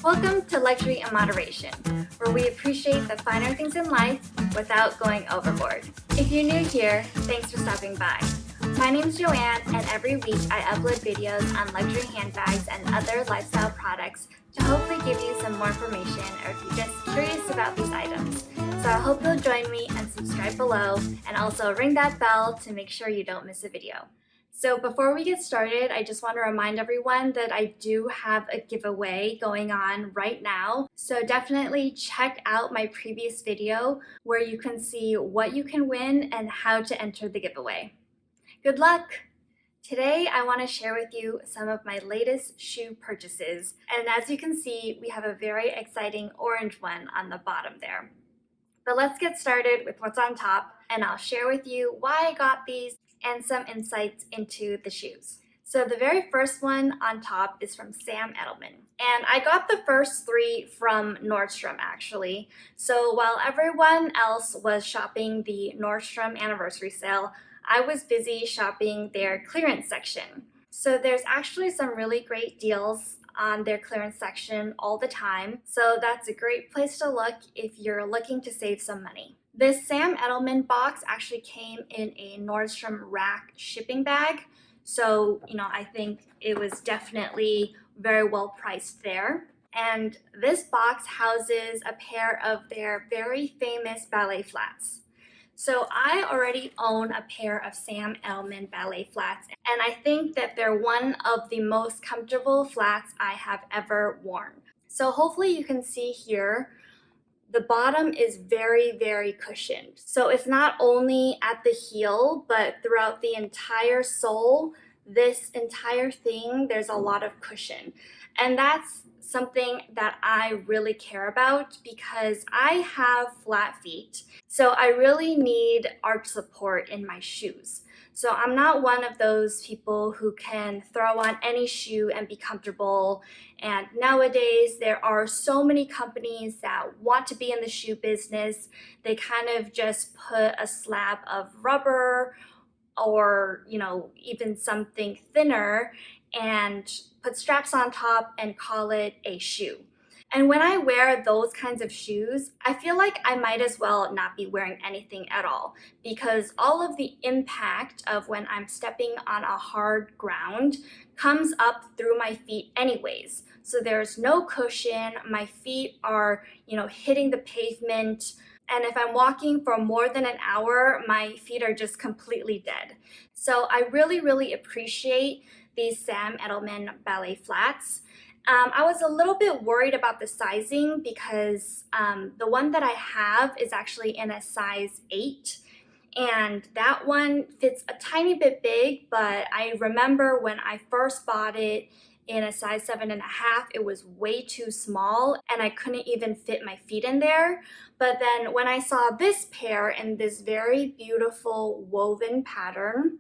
Welcome to Luxury in Moderation, where we appreciate the finer things in life without going overboard. If you're new here, thanks for stopping by. My name is Joanne, and every week I upload videos on luxury handbags and other lifestyle products to hopefully give you some more information or if you're just curious about these items. So I hope you'll join me and subscribe below, and also ring that bell to make sure you don't miss a video. So before we get started, I just want to remind everyone that I do have a giveaway going on right now. So definitely check out my previous video where you can see what you can win and how to enter the giveaway. Good luck! Today I want to share with you some of my latest shoe purchases. And as you can see, we have a very exciting orange one on the bottom there. But let's get started with what's on top, and I'll share with you why I got these and some insights into the shoes. So the very first one on top is from Sam Edelman. And I got the first three from Nordstrom actually. So while everyone else was shopping the Nordstrom anniversary sale, I was busy shopping their clearance section. So there's actually some really great deals on their clearance section all the time. So that's a great place to look if you're looking to save some money. This Sam Edelman box actually came in a Nordstrom rack shipping bag. So, I think it was definitely very well priced there. And this box houses a pair of their very famous ballet flats. So I already own a pair of Sam Edelman ballet flats, and I think that they're one of the most comfortable flats I have ever worn. So hopefully you can see here, the bottom is very, very cushioned. So it's not only at the heel, but throughout the entire sole, this entire thing, there's a lot of cushion. And that's something that I really care about because I have flat feet. So I really need arch support in my shoes. So I'm not one of those people who can throw on any shoe and be comfortable. And nowadays there are so many companies that want to be in the shoe business. They kind of just put a slab of rubber or, even something thinner and put straps on top and call it a shoe. And when I wear those kinds of shoes, I feel like I might as well not be wearing anything at all because all of the impact of when I'm stepping on a hard ground comes up through my feet anyways. So there's no cushion, my feet are, hitting the pavement. And if I'm walking for more than an hour, my feet are just completely dead. So I really, really appreciate these Sam Edelman ballet flats. I was a little bit worried about the sizing because the one that I have is actually in a size 8. And that one fits a tiny bit big, but I remember when I first bought it in a size 7.5, it was way too small and I couldn't even fit my feet in there. But then when I saw this pair in this very beautiful woven pattern,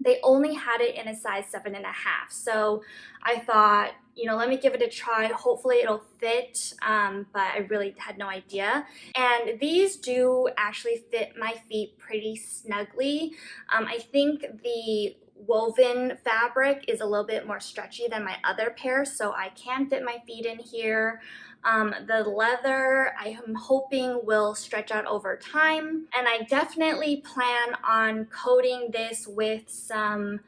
they only had it in a size 7.5. So I thought, let me give it a try. Hopefully it'll fit, but I really had no idea. And these do actually fit my feet pretty snugly. I think the woven fabric is a little bit more stretchy than my other pair, so I can fit my feet in here. The leather I am hoping will stretch out over time, and I definitely plan on coating this with some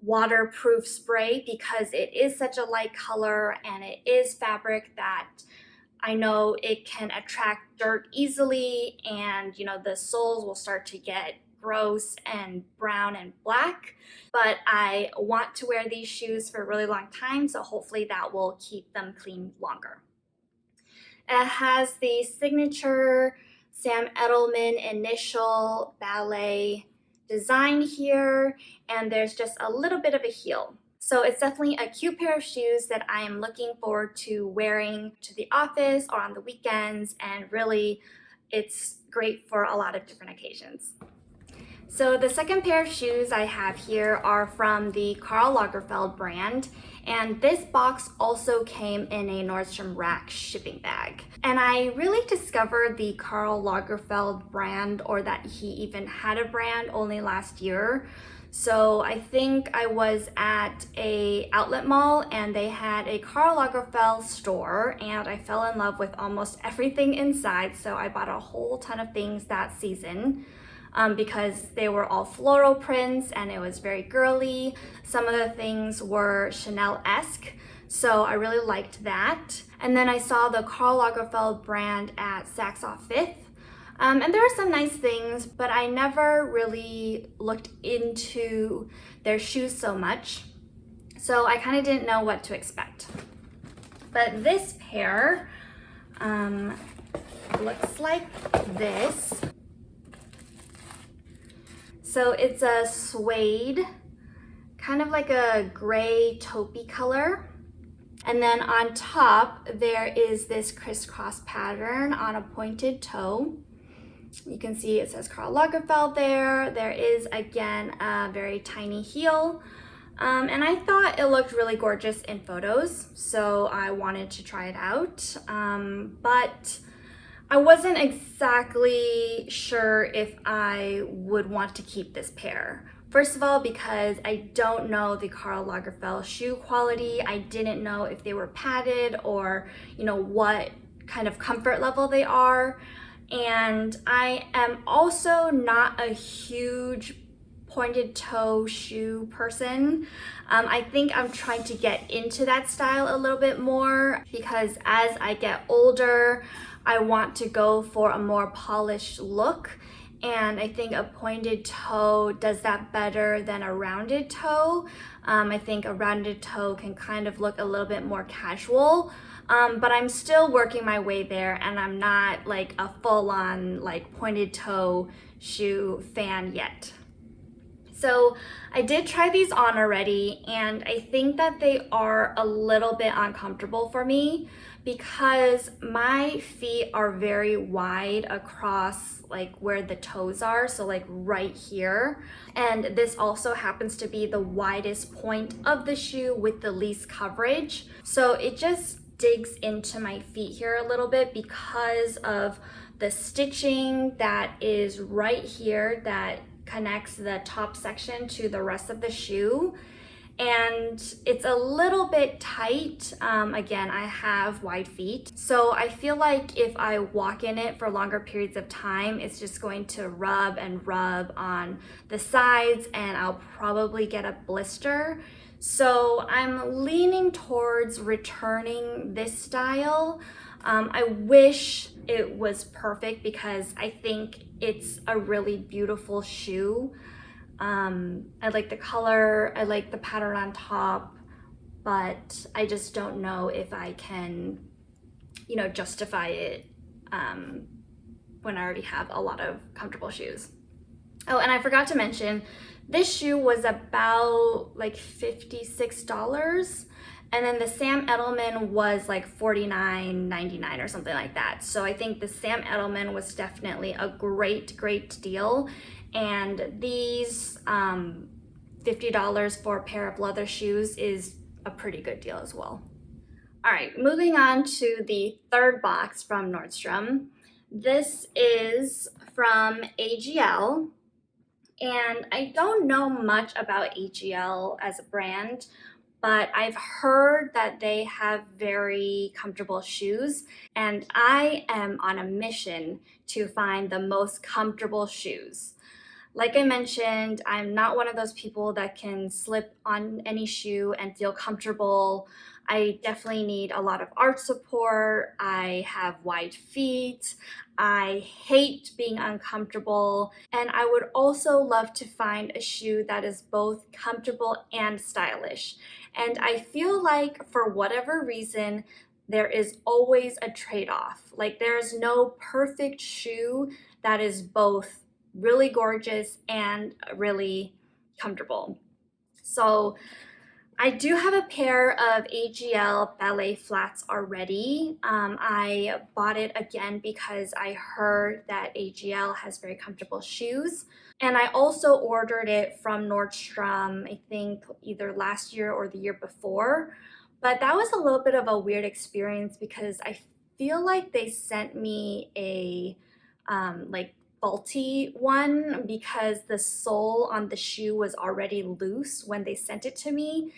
waterproof spray because it is such a light color and it is fabric that I know it can attract dirt easily, and the soles will start to get gross and brown and black, but I want to wear these shoes for a really long time, so hopefully that will keep them clean longer. It has the signature Sam Edelman initial ballet design here, and there's just a little bit of a heel. So it's definitely a cute pair of shoes that I am looking forward to wearing to the office or on the weekends, and really it's great for a lot of different occasions. So the second pair of shoes I have here are from the Karl Lagerfeld brand, and this box also came in a Nordstrom rack shipping bag. And I really discovered the Karl Lagerfeld brand, or that he even had a brand, only last year. So I think I was at a outlet mall and they had a Karl Lagerfeld store, and I fell in love with almost everything inside. So I bought a whole ton of things that season. Because they were all floral prints and it was very girly. Some of the things were Chanel-esque, so I really liked that. And then I saw the Karl Lagerfeld brand at Saks Off Fifth. And there were some nice things, but I never really looked into their shoes so much. So I kind of didn't know what to expect. But this pair looks like this. So it's a suede, kind of like a gray taupey color. And then on top, there is this crisscross pattern on a pointed toe. You can see it says Karl Lagerfeld there. There is, again, a very tiny heel. And I thought it looked really gorgeous in photos, so I wanted to try it out. But I wasn't exactly sure if I would want to keep this pair. First of all, because I don't know the Karl Lagerfeld shoe quality. I didn't know if they were padded or, what kind of comfort level they are. And I am also not a huge pointed toe shoe person. I think I'm trying to get into that style a little bit more because as I get older, I want to go for a more polished look, and I think a pointed toe does that better than a rounded toe. I think a rounded toe can kind of look a little bit more casual, but I'm still working my way there, and I'm not like a full-on like pointed toe shoe fan yet. So I did try these on already, and I think that they are a little bit uncomfortable for me because my feet are very wide across like where the toes are, so like right here. And this also happens to be the widest point of the shoe with the least coverage. So it just digs into my feet here a little bit because of the stitching that is right here that connects the top section to the rest of the shoe. And it's a little bit tight. Again, I have wide feet, so I feel like if I walk in it for longer periods of time, it's just going to rub and rub on the sides and I'll probably get a blister. So I'm leaning towards returning this style. I wish it was perfect because I think it's a really beautiful shoe. I like the color, I like the pattern on top, but I just don't know if I can, justify it when I already have a lot of comfortable shoes. Oh, and I forgot to mention, this shoe was about like $56. And then the Sam Edelman was like $49.99 or something like that. So I think the Sam Edelman was definitely a great deal. And these $50 for a pair of leather shoes is a pretty good deal as well. All right, moving on to the third box from Nordstrom. This is from AGL. And I don't know much about AGL as a brand, but I've heard that they have very comfortable shoes, and I am on a mission to find the most comfortable shoes. Like I mentioned, I'm not one of those people that can slip on any shoe and feel comfortable. I definitely need a lot of arch support. I have wide feet. I hate being uncomfortable. And I would also love to find a shoe that is both comfortable and stylish. And I feel like for whatever reason, there is always a trade-off. Like there's no perfect shoe that is both really gorgeous and really comfortable. So I do have a pair of AGL ballet flats already. I bought it again because I heard that AGL has very comfortable shoes. And I also ordered it from Nordstrom, I think either last year or the year before. But that was a little bit of a weird experience because I feel like they sent me a like faulty one because the sole on the shoe was already loose when they sent it to me.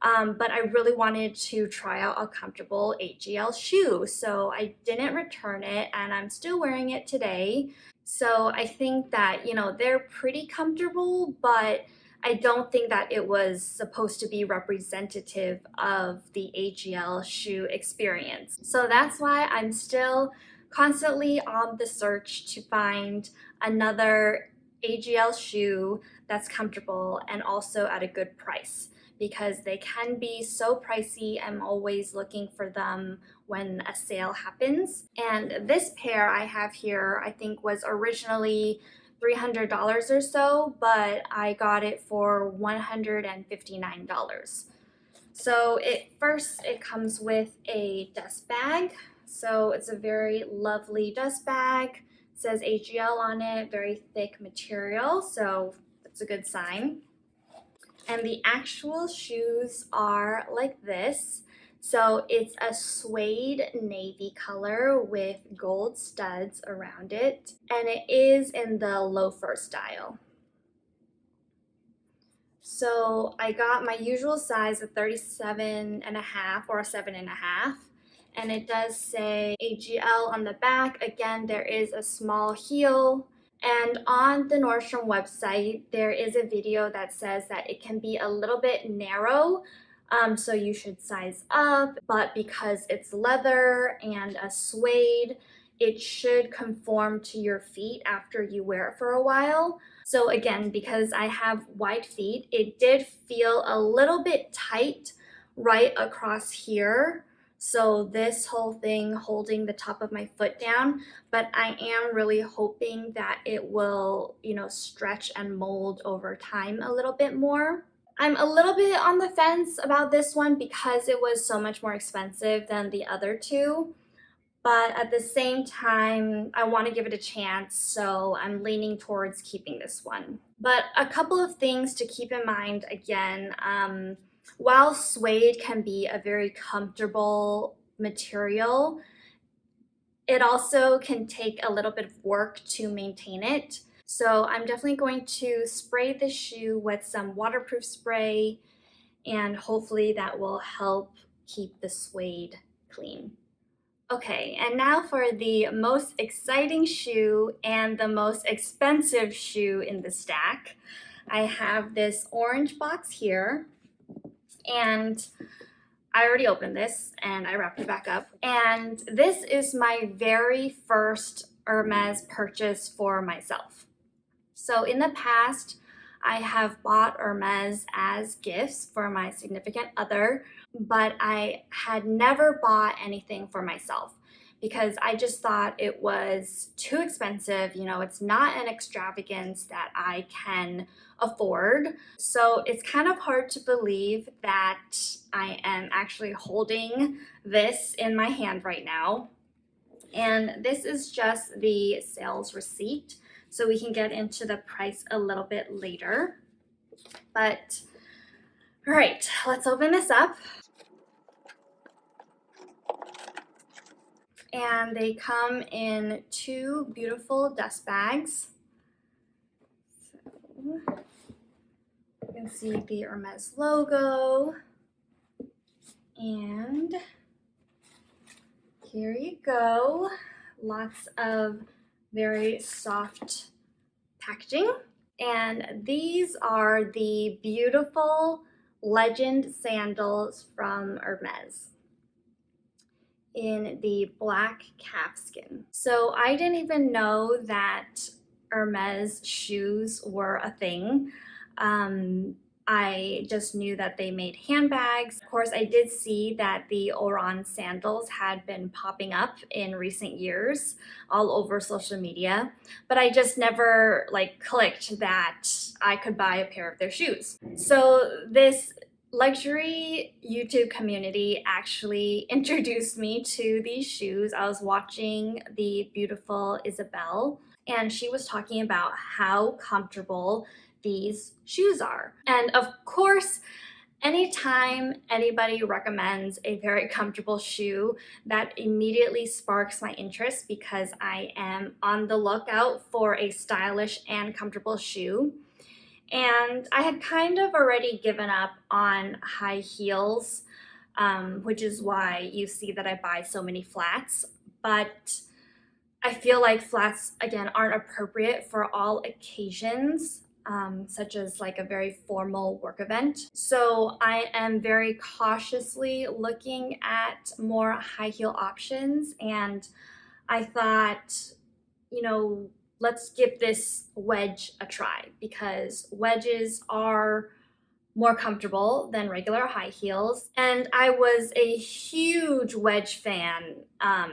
But I really wanted to try out a comfortable AGL shoe, so I didn't return it and I'm still wearing it today. So I think that, you know, they're pretty comfortable, but I don't think that it was supposed to be representative of the AGL shoe experience. So that's why I'm still constantly on the search to find another AGL shoe that's comfortable and also at a good price, because they can be so pricey. I'm always looking for them when a sale happens. And this pair I have here, I think was originally $300 or so, but I got it for $159. So first it comes with a dust bag. So it's a very lovely dust bag. It says AGL on it, very thick material, so that's a good sign. And the actual shoes are like this. So it's a suede navy color with gold studs around it, and it is in the loafer style. So I got my usual size of 37.5 or 7.5, and it does say AGL on the back. Again, there is a small heel. And on the Nordstrom website, there is a video that says that it can be a little bit narrow, so you should size up, but because it's leather and a suede, it should conform to your feet after you wear it for a while. So again, because I have wide feet, it did feel a little bit tight right across here. So this whole thing holding the top of my foot down, but I am really hoping that it will, you know, stretch and mold over time a little bit more. I'm a little bit on the fence about this one because it was so much more expensive than the other two, but at the same time, I want to give it a chance, so I'm leaning towards keeping this one. But a couple of things to keep in mind again, while suede can be a very comfortable material, it also can take a little bit of work to maintain it. So I'm definitely going to spray the shoe with some waterproof spray, and hopefully that will help keep the suede clean. Okay, and now for the most exciting shoe and the most expensive shoe in the stack. I have this orange box here, and I already opened this and I wrapped it back up. And this is my very first Hermes purchase for myself. So in the past, I have bought Hermes as gifts for my significant other, but I had never bought anything for myself because I just thought it was too expensive. You know, it's not an extravagance that I can afford. So it's kind of hard to believe that I am actually holding this in my hand right now. And this is just the sales receipt, so we can get into the price a little bit later. But all right, let's open this up. And they come in two beautiful dust bags. So you can see the Hermes logo. And here you go. Lots of very soft packaging. And these are the beautiful Legend sandals from Hermes in the black calfskin. So I didn't even know that Hermes shoes were a thing. I just knew that they made handbags. Of course, I did see that the Oran sandals had been popping up in recent years all over social media, but I just never clicked that I could buy a pair of their shoes. So this luxury YouTube community actually introduced me to these shoes. I was watching the beautiful Isabel, and she was talking about how comfortable these shoes are. And of course, Anytime anybody recommends a very comfortable shoe, that immediately sparks my interest because I am on the lookout for a stylish and comfortable shoe. And I had kind of already given up on high heels, which is why you see that I buy so many flats. But I feel like flats, again, aren't appropriate for all occasions, such as like a very formal work event. So I am very cautiously looking at more high heel options, and I thought, let's give this wedge a try because wedges are more comfortable than regular high heels. And I was a huge wedge fan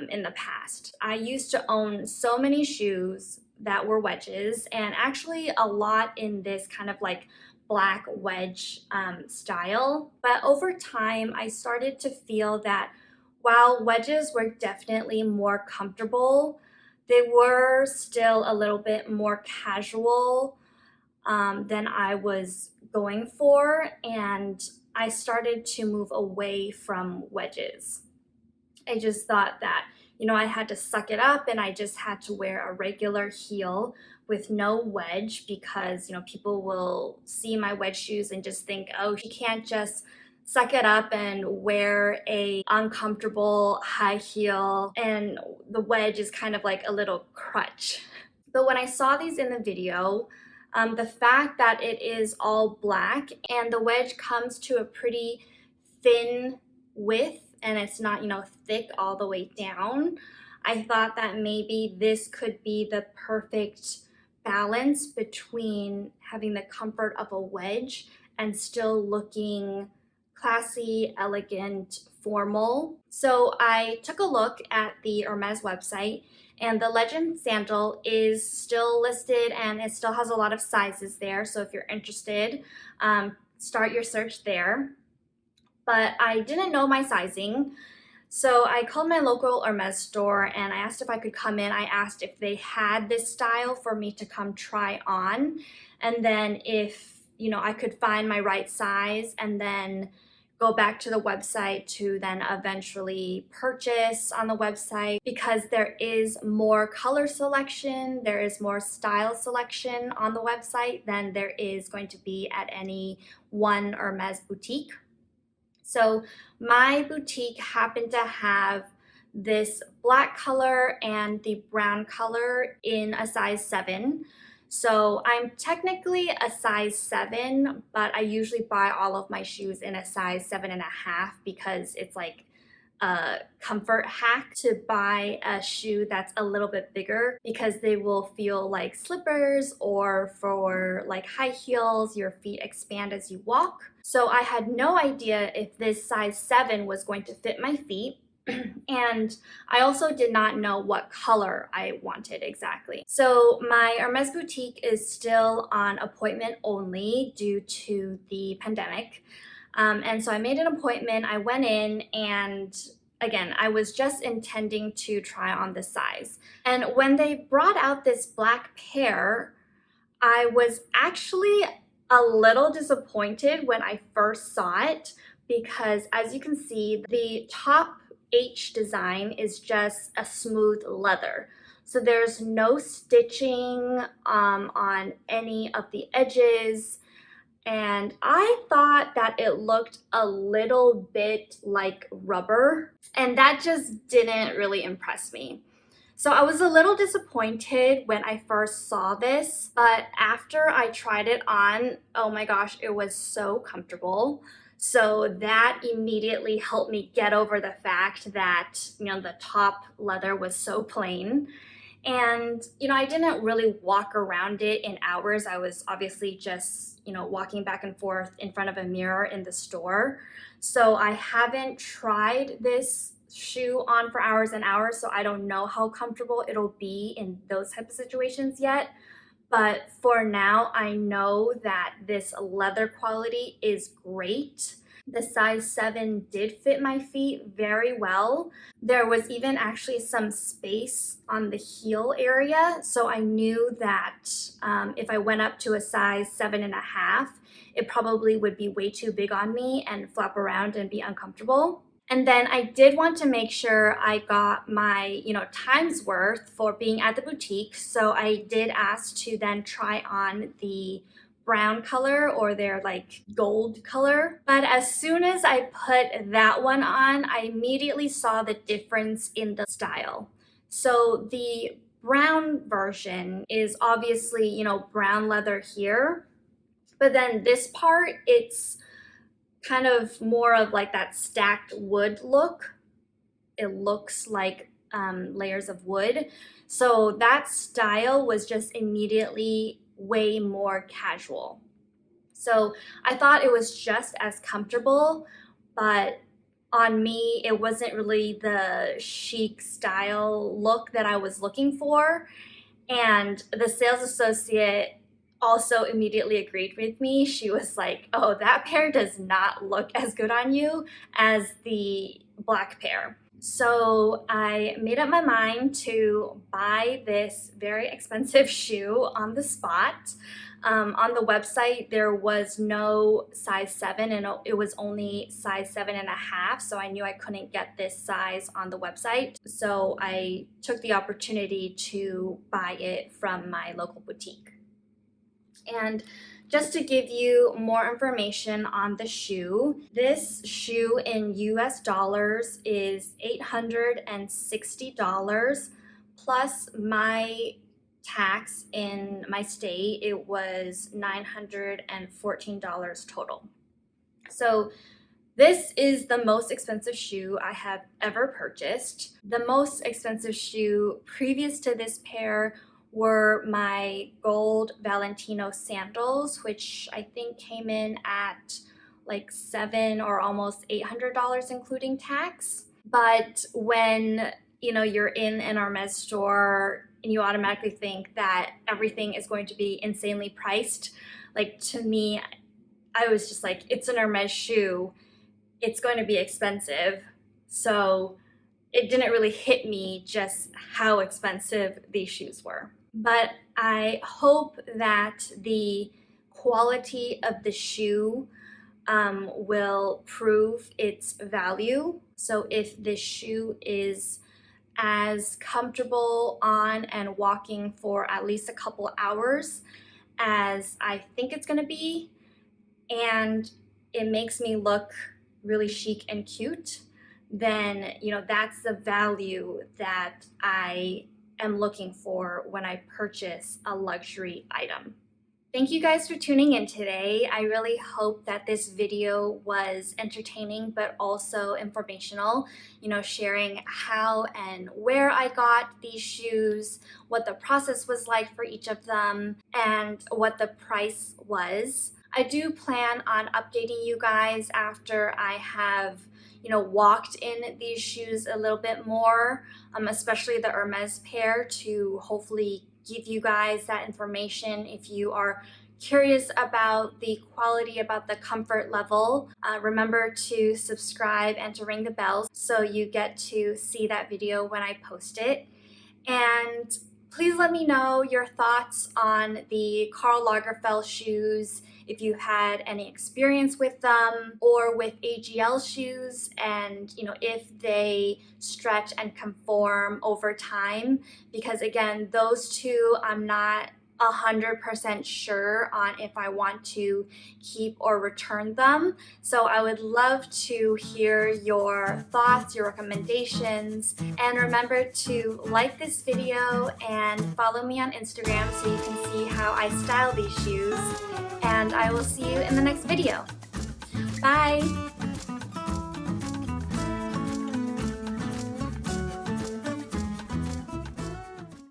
in the past. I used to own so many shoes that were wedges, and actually a lot in this kind of like black wedge style. But over time, I started to feel that while wedges were definitely more comfortable, they were still a little bit more casual than I was going for, and I started to move away from wedges. I just thought that, I had to suck it up and I just had to wear a regular heel with no wedge because, people will see my wedge shoes and just think, oh, she can't just suck it up and wear a uncomfortable high heel, and the wedge is kind of like a little crutch. But when I saw these in the video, the fact that it is all black and the wedge comes to a pretty thin width and it's not, thick all the way down, I thought that maybe this could be the perfect balance between having the comfort of a wedge and still looking classy, elegant, formal. So I took a look at the Hermes website, and the Legend sandal is still listed and it still has a lot of sizes there. So if you're interested, start your search there. But I didn't know my sizing. So I called my local Hermes store and I asked if I could come in. I asked if they had this style for me to come try on. And then if, I could find my right size and then go back to the website to then eventually purchase on the website, because there is more color selection, there is more style selection on the website than there is going to be at any one Hermes boutique. So my boutique happened to have this black color and the brown color in a size 7. So I'm technically a size 7, but I usually buy all of my shoes in a size 7.5 because it's like a comfort hack to buy a shoe that's a little bit bigger because they will feel like slippers, or for like high heels, your feet expand as you walk. So I had no idea if this size 7 was going to fit my feet. And I also did not know what color I wanted exactly. So my Hermes boutique is still on appointment only due to the pandemic. And so I made an appointment, I went in, and again, I was just intending to try on the size. And when they brought out this black pair, I was actually a little disappointed when I first saw it because, as you can see, the top H design is just a smooth leather. So there's no stitching on any of the edges. And I thought that it looked a little bit like rubber, and that just didn't really impress me. So I was a little disappointed when I first saw this, but after I tried it on, oh my gosh, it was so comfortable. So that immediately helped me get over the fact that, the top leather was so plain. And, I didn't really walk around it in hours. I was obviously just, walking back and forth in front of a mirror in the store. So I haven't tried this shoe on for hours and hours, so I don't know how comfortable it'll be in those type of situations yet. But for now, I know that this leather quality is great. The size 7 did fit my feet very well. There was even actually some space on the heel area, so I knew that if I went up to a size 7.5, it probably would be way too big on me and flap around and be uncomfortable. And then I did want to make sure I got my, time's worth for being at the boutique. So I did ask to then try on the brown color or their like gold color. But as soon as I put that one on, I immediately saw the difference in the style. So the brown version is obviously, brown leather here. But then this part, it's kind of more of like that stacked wood look. It looks like layers of wood. So that style was just immediately way more casual. So I thought it was just as comfortable, but on me, it wasn't really the chic style look that I was looking for. And the sales associate also immediately agreed with me. She was like, oh, that pair does not look as good on you as the black pair. So I made up my mind to buy this very expensive shoe on the spot. On the website, there was no size 7 and it was only size 7.5. So I knew I couldn't get this size on the website. So I took the opportunity to buy it from my local boutique. And just to give you more information on the shoe, this shoe in US dollars is $860 plus my tax in my state. It was $914 total. So this is the most expensive shoe I have ever purchased. The most expensive shoe previous to this pair were my gold Valentino sandals, which I think came in at like $700 or almost $800 including tax. But when you're in an Hermes store and you automatically think that everything is going to be insanely priced, like to me, I was just like, it's an Hermes shoe, it's going to be expensive. So it didn't really hit me just how expensive these shoes were. But I hope that the quality of the shoe will prove its value. So if this shoe is as comfortable on and walking for at least a couple hours as I think it's going to be, and it makes me look really chic and cute, then that's the value that I am looking for when I purchase a luxury item. Thank you guys for tuning in today. I really hope that this video was entertaining but also informational, sharing how and where I got these shoes, what the process was like for each of them, and what the price was. I do plan on updating you guys after I have walked in these shoes a little bit more, especially the Hermes pair, to hopefully give you guys that information if you are curious about the quality, about the comfort level. Remember to subscribe and to ring the bell so you get to see that video when I post it. And please let me know your thoughts on the Karl Lagerfeld shoes, if you had any experience with them or with AGL shoes, and if they stretch and conform over time, because again, those two I'm not 100% sure on if I want to keep or return them. So I would love to hear your thoughts, your recommendations, and remember to like this video and follow me on Instagram so you can see how I style these shoes. And I will see you in the next video. Bye!